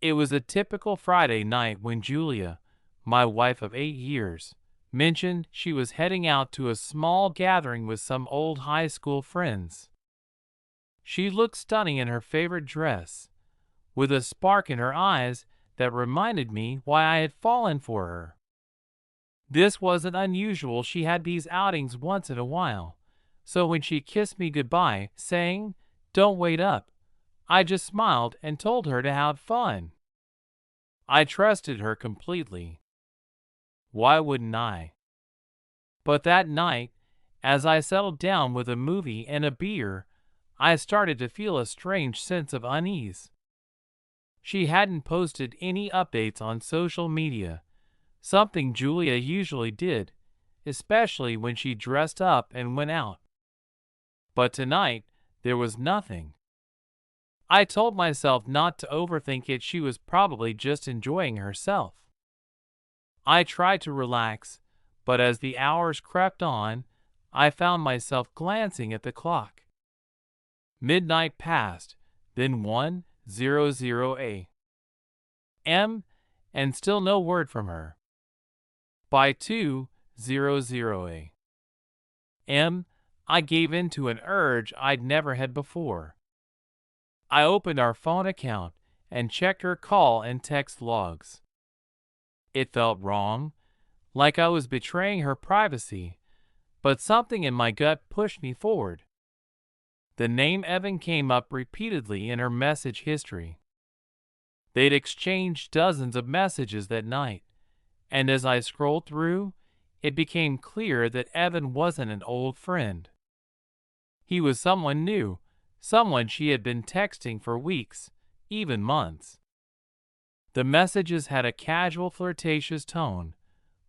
It was a typical Friday night when Julia, my wife of 8 years, mentioned she was heading out to a small gathering with some old high school friends. She looked stunning in her favorite dress, with a spark in her eyes that reminded me why I had fallen for her. This wasn't unusual. She had these outings once in a while. So when she kissed me goodbye, saying, "Don't wait up," I just smiled and told her to have fun. I trusted her completely. Why wouldn't I? But that night, as I settled down with a movie and a beer, I started to feel a strange sense of unease. She hadn't posted any updates on social media, something Julia usually did, especially when she dressed up and went out. But tonight, there was nothing. I told myself not to overthink it. She was probably just enjoying herself. I tried to relax, but as the hours crept on, I found myself glancing at the clock. Midnight passed, then 1:00 a.m., and still no word from her. By 2:00 a.m., I gave in to an urge I'd never had before. I opened our phone account and checked her call and text logs. It felt wrong, like I was betraying her privacy, but something in my gut pushed me forward. The name Evan came up repeatedly in her message history. They'd exchanged dozens of messages that night, and as I scrolled through, it became clear that Evan wasn't an old friend. He was someone new, someone she had been texting for weeks, even months. The messages had a casual, flirtatious tone,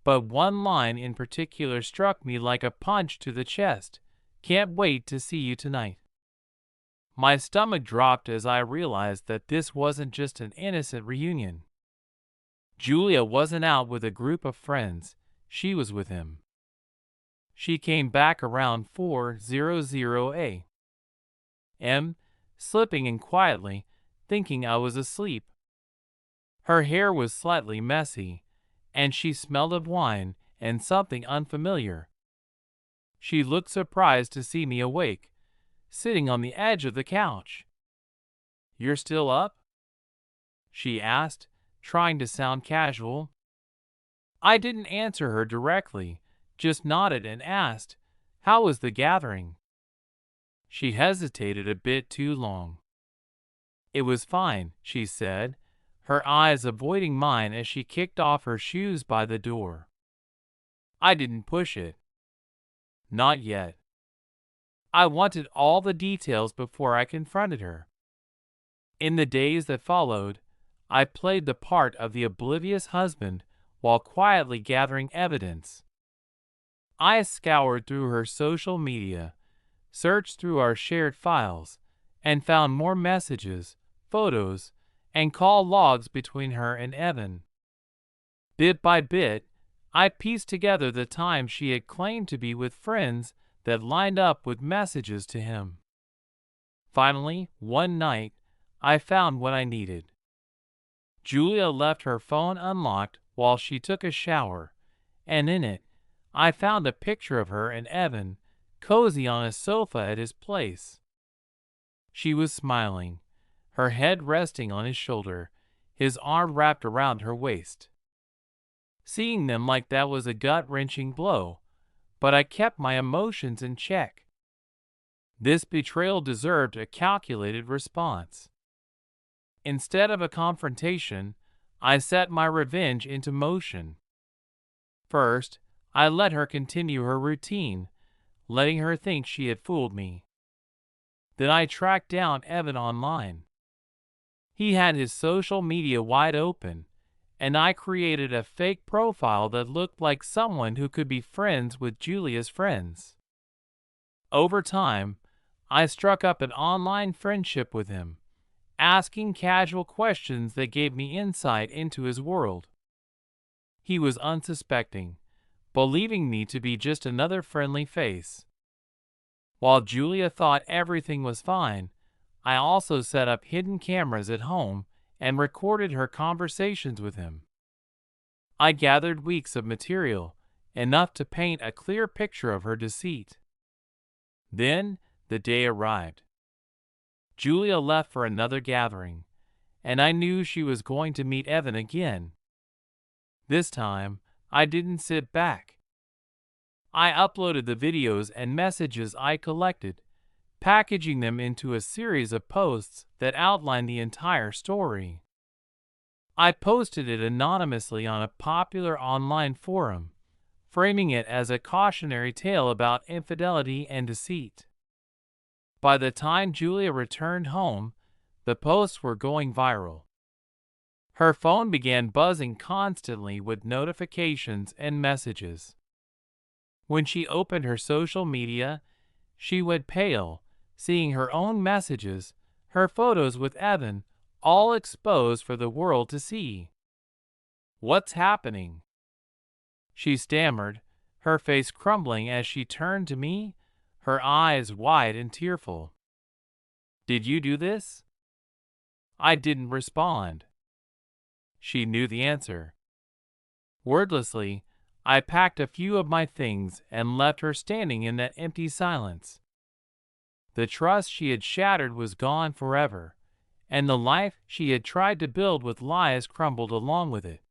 but one line in particular struck me like a punch to the chest. "Can't wait to see you tonight." My stomach dropped as I realized that this wasn't just an innocent reunion. Julia wasn't out with a group of friends, she was with him. She came back around 4:00 a.m., slipping in quietly, thinking I was asleep. Her hair was slightly messy, and she smelled of wine and something unfamiliar. She looked surprised to see me awake, sitting on the edge of the couch. "You're still up?" she asked, trying to sound casual. I didn't answer her directly, just nodded and asked, "How was the gathering?" She hesitated a bit too long. "It was fine," she said, her eyes avoiding mine as she kicked off her shoes by the door. I didn't push it. Not yet. I wanted all the details before I confronted her. In the days that followed, I played the part of the oblivious husband while quietly gathering evidence. I scoured through her social media, searched through our shared files, and found more messages, photos, and call logs between her and Evan. Bit by bit, I pieced together the time she had claimed to be with friends that lined up with messages to him. Finally, one night, I found what I needed. Julia left her phone unlocked while she took a shower, and in it, I found a picture of her and Evan, cozy on a sofa at his place. She was smiling, her head resting on his shoulder, his arm wrapped around her waist. Seeing them like that was a gut-wrenching blow, but I kept my emotions in check. This betrayal deserved a calculated response. Instead of a confrontation, I set my revenge into motion. First, I let her continue her routine, letting her think she had fooled me. Then I tracked down Evan online. He had his social media wide open, and I created a fake profile that looked like someone who could be friends with Julia's friends. Over time, I struck up an online friendship with him, asking casual questions that gave me insight into his world. He was unsuspecting, believing me to be just another friendly face. While Julia thought everything was fine, I also set up hidden cameras at home and recorded her conversations with him. I gathered weeks of material, enough to paint a clear picture of her deceit. Then the day arrived. Julia left for another gathering, and I knew she was going to meet Evan again. This time, I didn't sit back. I uploaded the videos and messages I collected, packaging them into a series of posts that outlined the entire story. I posted it anonymously on a popular online forum, framing it as a cautionary tale about infidelity and deceit. By the time Julia returned home, the posts were going viral. Her phone began buzzing constantly with notifications and messages. When she opened her social media, she went pale, seeing her own messages, her photos with Evan, all exposed for the world to see. "What's happening?" she stammered, her face crumbling as she turned to me, her eyes wide and tearful. "Did you do this?" I didn't respond. She knew the answer. Wordlessly, I packed a few of my things and left her standing in that empty silence. The trust she had shattered was gone forever, and the life she had tried to build with lies crumbled along with it.